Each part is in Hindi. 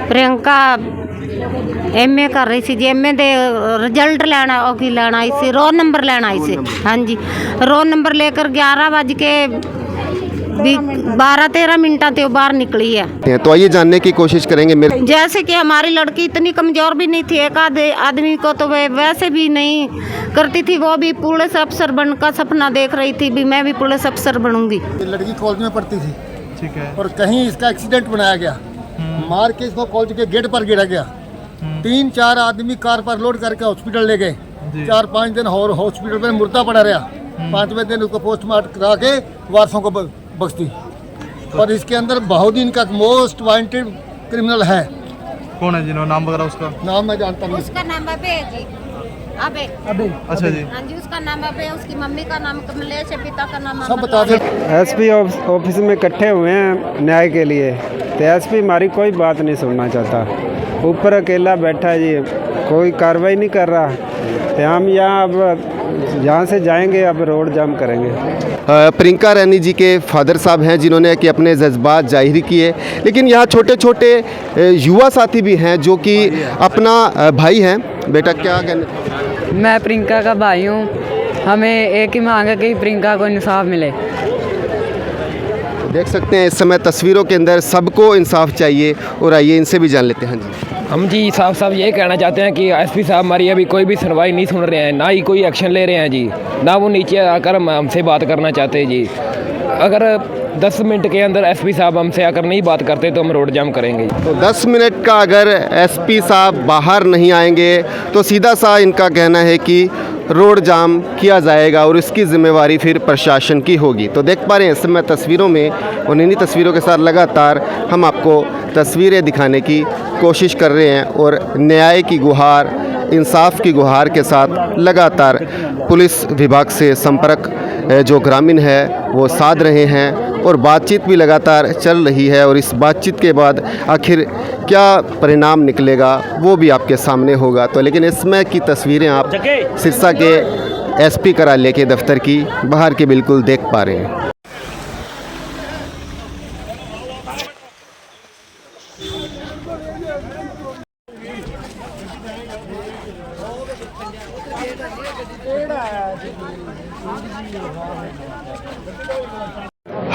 प्रियंका एमए कर रही सी जी। एमए दे रिजल्ट लेना की लेना आई सी, रोल नंबर लेना आई सी। हाँ जी, रोल नंबर लेकर 11:12 मिनटा ते बाहर निकली है। तो आइए जानने की कोशिश करेंगे। मेरे जैसे कि हमारी लड़की इतनी कमज़ोर भी नहीं थी, एक आधे आदमी को तो वैसे भी नहीं करती थी। वो भी पुलिस अफसर बनकर सपना देख रही थी भी मैं भी पुलिस अफसर बनूंगी। लड़की कॉलेज में पढ़ती थी, ठीक है, और कहीं इसका एक्सीडेंट बनाया गया, मार के इसको कॉलेज के गेट पर गिरा गया। 3-4 आदमी कार पर लोड करके हॉस्पिटल ले गए। 4-5 दिन और हॉस्पिटल में मुर्दा पड़ा रहा। 5वें दिन उसको पोस्टमार्टम करा के वारसों को बख्श दी। और इसके अंदर बहुदीन का मोस्ट वांटेड क्रिमिनल है। कौन है जिन्होंने नाम वगैरह? उसका नाम मैं जानता नहीं। उसका नाम अबे है जी, अबे। अच्छा जी, हाँ जी, उसका नाम अबे, उसकी मम्मी का नाम कमलेश है, पिता का नाम सब बता दे। एसपी ऑफिस में इकट्ठे हुए हैं न्याय के लिए, तो एसपी हमारी कोई बात नहीं सुनना चाहता। ऊपर अकेला बैठा है जी, कोई कार्रवाई नहीं कर रहा। तो हम यहाँ से जाएंगे, अब रोड जाम करेंगे। प्रियंका रानी जी के फादर साहब हैं जिन्होंने कि अपने जज्बात जाहिर किए, लेकिन यहाँ छोटे छोटे युवा साथी भी हैं जो कि अपना भाई हैं। बेटा क्या कहना? मैं प्रियंका का भाई हूँ। हमें एक ही मांग है कि प्रियंका को इंसाफ मिले। देख सकते हैं इस समय तस्वीरों के अंदर सबको इंसाफ चाहिए, और आइए इनसे भी जान लेते हैं। जी, हम जी साहब ये कहना चाहते हैं कि एसपी साहब हमारी अभी कोई भी सुनवाई नहीं सुन रहे हैं, ना ही कोई एक्शन ले रहे हैं जी, ना वो नीचे आकर हमसे बात करना चाहते हैं जी। अगर 10 मिनट के अंदर एसपी साहब हमसे आकर नहीं बात करते तो हम रोड जाम करेंगे। तो 10 मिनट का अगर एसपी साहब बाहर नहीं आएंगे तो सीधा सा इनका कहना है कि रोड जाम किया जाएगा, और इसकी ज़िम्मेवारी फिर प्रशासन की होगी। तो देख पा रहे हैं इस समय तस्वीरों में, और इन्हीं तस्वीरों के साथ लगातार हम आपको तस्वीरें दिखाने की कोशिश कर रहे हैं, और न्याय की गुहार, इंसाफ की गुहार के साथ लगातार पुलिस विभाग से संपर्क जो ग्रामीण है वो साध रहे हैं, और बातचीत भी लगातार चल रही है। और इस बातचीत के बाद आखिर क्या परिणाम निकलेगा वो भी आपके सामने होगा। तो लेकिन इसमें की तस्वीरें आप सिरसा के एसपी कार्यालय के दफ्तर की बाहर के बिल्कुल देख पा रहे हैं।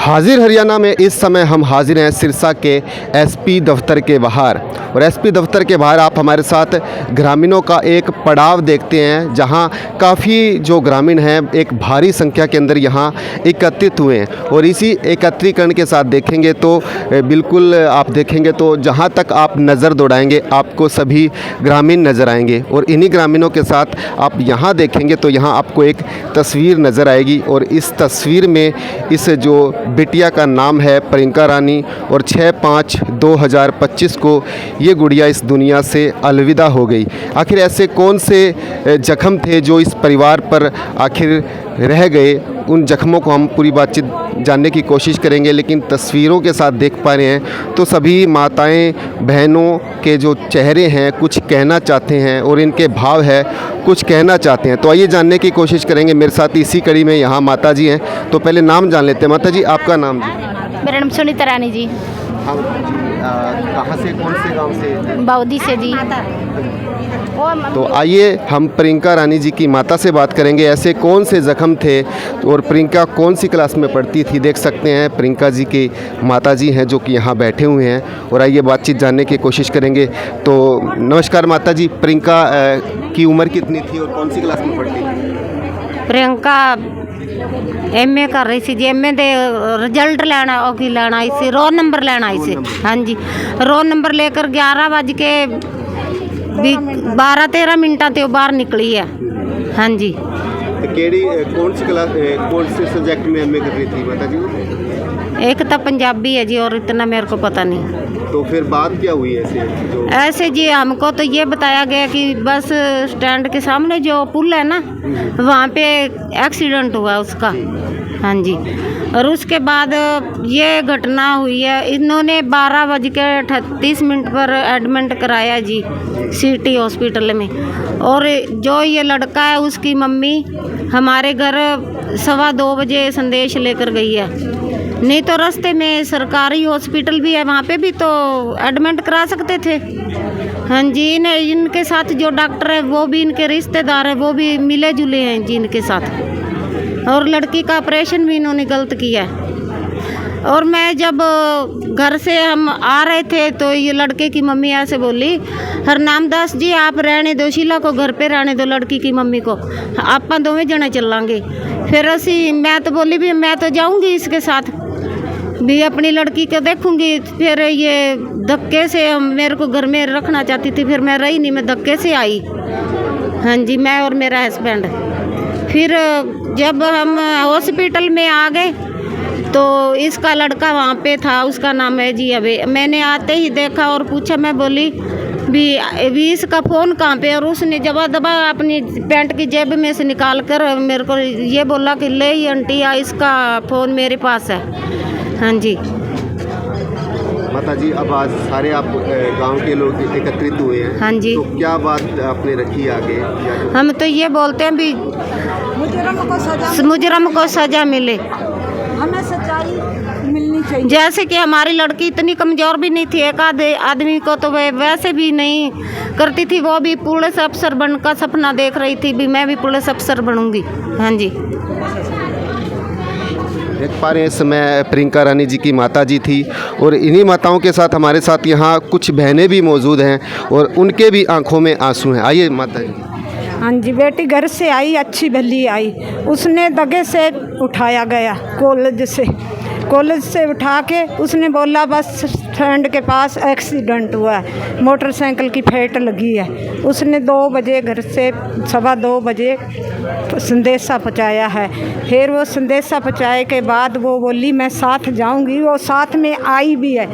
हाजिर हरियाणा में इस समय हम हाजिर हैं सिरसा के एसपी दफ्तर के बाहर, और एसपी दफ्तर के बाहर आप हमारे साथ ग्रामीणों का एक पड़ाव देखते हैं, जहां काफ़ी जो ग्रामीण हैं एक भारी संख्या के अंदर यहां एकत्रित हुए हैं। और इसी एकत्रीकरण के साथ देखेंगे तो बिल्कुल आप देखेंगे तो जहां तक आप नज़र दौड़ाएंगे आपको सभी ग्रामीण नज़र आएंगे, और इन्हीं ग्रामीणों के साथ आप यहां देखेंगे तो यहां आपको एक तस्वीर नज़र आएगी, और इस तस्वीर में इस जो बिटिया का नाम है प्रियंका रानी, और 6/5/2025 को ये गुड़िया इस दुनिया से अलविदा हो गई। आखिर ऐसे कौन से जख्म थे जो इस परिवार पर आखिर रह गए, उन जख्मों को हम पूरी बातचीत जानने की कोशिश करेंगे। लेकिन तस्वीरों के साथ देख पा रहे हैं तो सभी माताएं बहनों के जो चेहरे हैं कुछ कहना चाहते हैं, और इनके भाव है कुछ कहना चाहते हैं। तो आइए जानने की कोशिश करेंगे। मेरे साथ इसी कड़ी में यहाँ माता जी हैं, तो पहले नाम जान लेते हैं। माता जी आपका नाम? जी मेरा नाम सुनीता रानी जी। कहाँ से, कौन से गाँव से? बाउदी से जी। तो आइए हम प्रियंका रानी जी की माता से बात करेंगे, ऐसे कौन से ज़ख्म थे और प्रियंका कौन सी क्लास में पढ़ती थी। देख सकते हैं प्रियंका जी की माता जी हैं जो कि यहाँ बैठे हुए हैं, और आइए बातचीत जानने की कोशिश करेंगे। तो नमस्कार माता जी, प्रियंका की उम्र कितनी थी और कौन सी क्लास में पढ़ती थी? प्रियंका एमए कर रही सी जी। एमए दे रिजल्ट लेना की लेना आई सी, रोल नंबर लेना आई सी। हाँ जी, रोल नंबर लेकर 11:12 मिनटा ते बाहर निकली है। हाँ जी। कौन सी क्लास, कौन से सब्जेक्ट में एमए कर रही थी माता जी? एक तो पंजाबी है जी, और इतना मेरे को पता नहीं। तो फिर बात क्या हुई ऐसे जी? हमको तो ये बताया गया कि बस स्टैंड के सामने जो पुल है ना, वहाँ पे एक्सीडेंट हुआ उसका। हाँ जी, और उसके बाद ये घटना हुई है। इन्होंने 12:38 पर एडमिट कराया जी सिटी हॉस्पिटल में, और जो ये लड़का है उसकी मम्मी हमारे घर 2:15 बजे संदेश लेकर गई है नहीं तो रास्ते में सरकारी हॉस्पिटल भी है, वहाँ पे भी तो एडमिट करा सकते थे। हाँ जी, इनके साथ जो डॉक्टर है वो भी इनके रिश्तेदार है, वो भी मिले जुले हैं जी इनके साथ। और लड़की का ऑपरेशन भी इन्होंने गलत किया है। और मैं जब घर से हम आ रहे थे तो ये लड़के की मम्मी ऐसे बोली, हरनाम दास जी आप रहने दो, शीला को घर पे रहने दो, लड़की की मम्मी को, आप दोवें जने चलांगे। फिर असी मैं तो बोली भी मैं तो जाऊंगी इसके साथ भी, अपनी लड़की को देखूंगी। फिर ये धक्के से मेरे को घर में रखना चाहती थी, फिर मैं रही नहीं, मैं धक्के से आई। हाँ जी, मैं और मेरा हस्बैंड। फिर जब हम हॉस्पिटल में आ गए तो इसका लड़का वहाँ पे था, उसका नाम है जी अबे। मैंने आते ही देखा और पूछा, मैं बोली भी इसका फ़ोन कहाँ पे, और उसने जबा दबा अपनी पैंट की जेब में से निकाल कर मेरे को ये बोला कि ले ही आंटी इसका फ़ोन मेरे पास है। हाँ जी माता जी, अब आज सारे आप गांव के लोग एकत्रित हुए हैं। हाँ जी। तो क्या बात आपने रखी आगे? हम तो ये बोलते हैं भी मुजरम को सज़ा मिले, हमें सच्चाई मिलनी चाहिए। जैसे कि हमारी लड़की इतनी कमज़ोर भी नहीं थी, एक आधे आदमी को तो वह वैसे भी नहीं करती थी, वो भी पुलिस अफसर बनकर सपना देख रही थी भी मैं भी पुलिस अफसर बनूंगी। हाँ जी, देख पा रहे हैं इस समय प्रियंका रानी जी की माता जी थी, और इन्हीं माताओं के साथ हमारे साथ यहाँ कुछ बहनें भी मौजूद हैं और उनके भी आंखों में आंसू हैं। आइए माता जी। हाँ जी, बेटी घर से आई, अच्छी भली आई, उसने दगे से उठाया गया, कॉलेज से उठा के उसने बोला बस स्टैंड के पास एक्सीडेंट हुआ है, मोटरसाइकिल की फेट लगी है। उसने 2 बजे घर से 2:15 बजे संदेशा पहुँचाया है। फिर वो संदेशा पहुँचाए के बाद वो बोली मैं साथ जाऊंगी, वो साथ में आई भी है।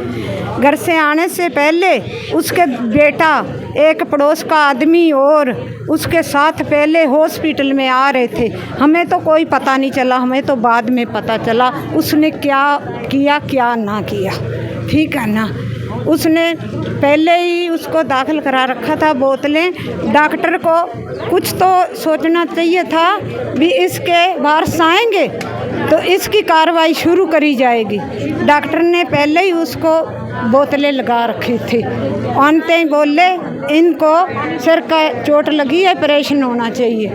घर से आने से पहले उसके बेटा, एक पड़ोस का आदमी और उसके साथ पहले हॉस्पिटल में आ रहे थे। हमें तो कोई पता नहीं चला, हमें तो बाद में पता चला उसने क्या किया क्या ना किया, ठीक है ना। उसने पहले ही उसको दाखिल करा रखा था बोतलें। डॉक्टर को कुछ तो सोचना चाहिए था भी इसके वारस आएंगे तो इसकी कार्रवाई शुरू करी जाएगी। डॉक्टर ने पहले ही उसको बोतलें लगा रखी थी। आनते ही बोले इनको सिर का चोट लगी है, ऑपरेशन होना चाहिए।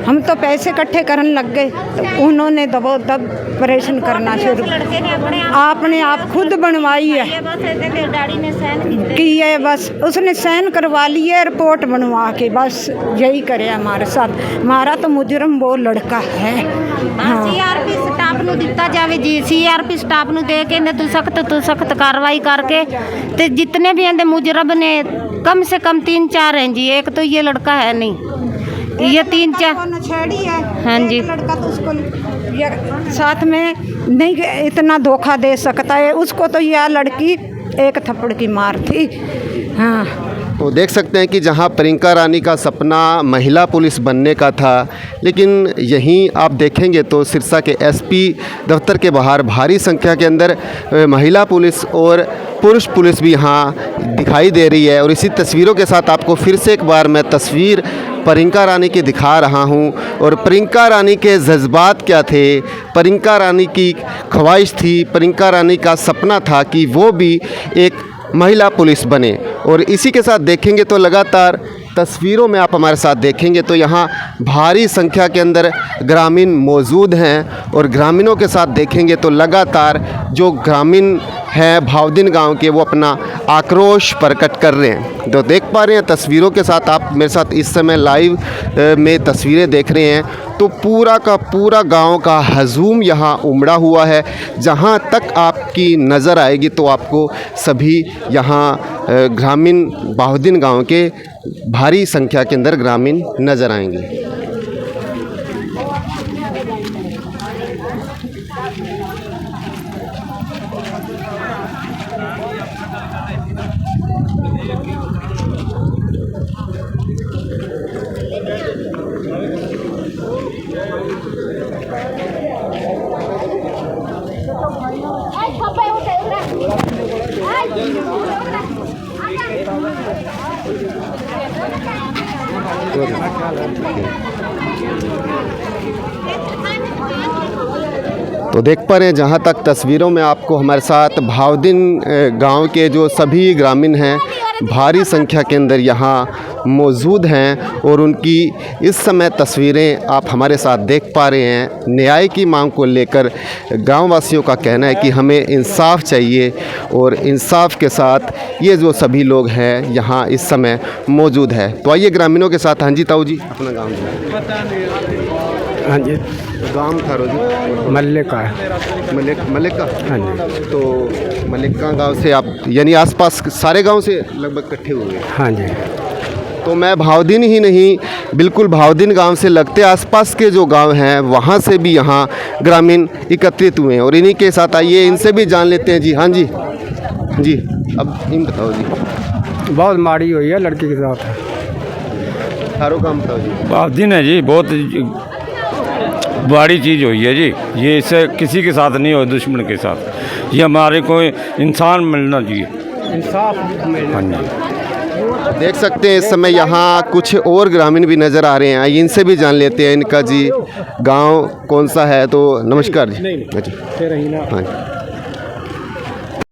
हम तो पैसे इकट्ठे करने लग गए तो उन्होंने दबोदब ऑपरेशन करना शुरू। आपने आप खुद बनवाई है कि ये बस उसने साइन करवा ली है रिपोर्ट बनवा के, बस यही करे हमारे साथ। हमारा तो मुजरम वो लड़का है। हाँ। CRP स्टाफ ਨੂੰ ਦਿੱਤਾ ਜਾਵੇ जी, CRP स्टाफ ਨੂੰ ਦੇ ਕੇ ਇਹਨਾਂ ਤੋਂ सख्त कार्रवाई करके तो जितने भी इनके मुजरम ने कम से कम 3-4 हैं जी, एक तो ये लड़का है नहीं, ये 3-4 नछेड़ी है। हाँ जी, लड़का तो उसको ये साथ में नहीं इतना धोखा दे सकता है, उसको तो यह लड़की एक थप्पड़ की मार थी। हाँ, तो देख सकते हैं कि जहां प्रियंका रानी का सपना महिला पुलिस बनने का था, लेकिन यहीं आप देखेंगे तो सिरसा के एसपी दफ्तर के बाहर भारी संख्या के अंदर महिला पुलिस और पुरुष पुलिस भी यहाँ दिखाई दे रही है। और इसी तस्वीरों के साथ आपको फिर से एक बार मैं तस्वीर प्रियंका रानी की दिखा रहा हूँ, और प्रियंका रानी के जज्बात क्या थे, प्रियंका रानी की ख्वाहिश थी, प्रियंका रानी का सपना था कि वो भी एक महिला पुलिस बने। और इसी के साथ देखेंगे तो लगातार तस्वीरों में आप हमारे साथ देखेंगे तो यहाँ भारी संख्या के अंदर ग्रामीण मौजूद हैं, और ग्रामीणों के साथ देखेंगे तो लगातार जो ग्रामीण हैं भावदीन गांव के, वो अपना आक्रोश प्रकट कर रहे हैं। तो देख पा रहे हैं तस्वीरों के साथ, आप मेरे साथ इस समय लाइव में तस्वीरें देख रहे हैं, तो पूरा का पूरा गांव का हजूम यहाँ उमड़ा हुआ है। जहाँ तक आपकी नज़र आएगी तो आपको सभी यहाँ ग्रामीण भावदीन गांव के भारी संख्या के अंदर ग्रामीण नज़र आएंगे। तो देख पा रहे हैं जहाँ तक तस्वीरों में आपको हमारे साथ भावदिन गांव के जो सभी ग्रामीण हैं भारी संख्या के अंदर यहाँ मौजूद हैं और उनकी इस समय तस्वीरें आप हमारे साथ देख पा रहे हैं। न्याय की मांग को लेकर गाँव वासियों का कहना है कि हमें इंसाफ चाहिए और इंसाफ के साथ ये जो सभी लोग हैं यहाँ इस समय मौजूद है। तो आइए ग्रामीणों के साथ। हाँ जी ताऊ जी, अपना गाँव जी। हाँ जी, गाँव थारो जी मल्लिका। मलिका। हाँ जी। तो मलिका गांव से आप यानी आसपास सारे गांव से लगभग इकट्ठे हुए हैं। हाँ जी। तो मैं भावदिन ही नहीं, बिल्कुल भावदिन गांव से लगते आसपास के जो गांव हैं वहां से भी यहाँ ग्रामीण एकत्रित हुए हैं और इन्हीं के साथ आइए इनसे भी जान लेते हैं। जी हाँ जी जी, अब इन बताओ जी। बहुत माड़ी हुई है लड़की के साथ। थारो काम बताओ जी। भावदिन है जी, बहुत बड़ी चीज़ हुई है जी। ये इससे किसी के साथ नहीं हो, दुश्मन के साथ। ये हमारे को इंसान मिलना चाहिए, इंसाफ मिलना। हाँ जी। देख सकते हैं इस समय यहाँ कुछ और ग्रामीण भी नज़र आ रहे हैं। आइए इनसे भी जान लेते हैं इनका जी गांव कौन सा है। तो नमस्कार जी। नहीं, हाँ जी। फिर ही ना। हाँ जी।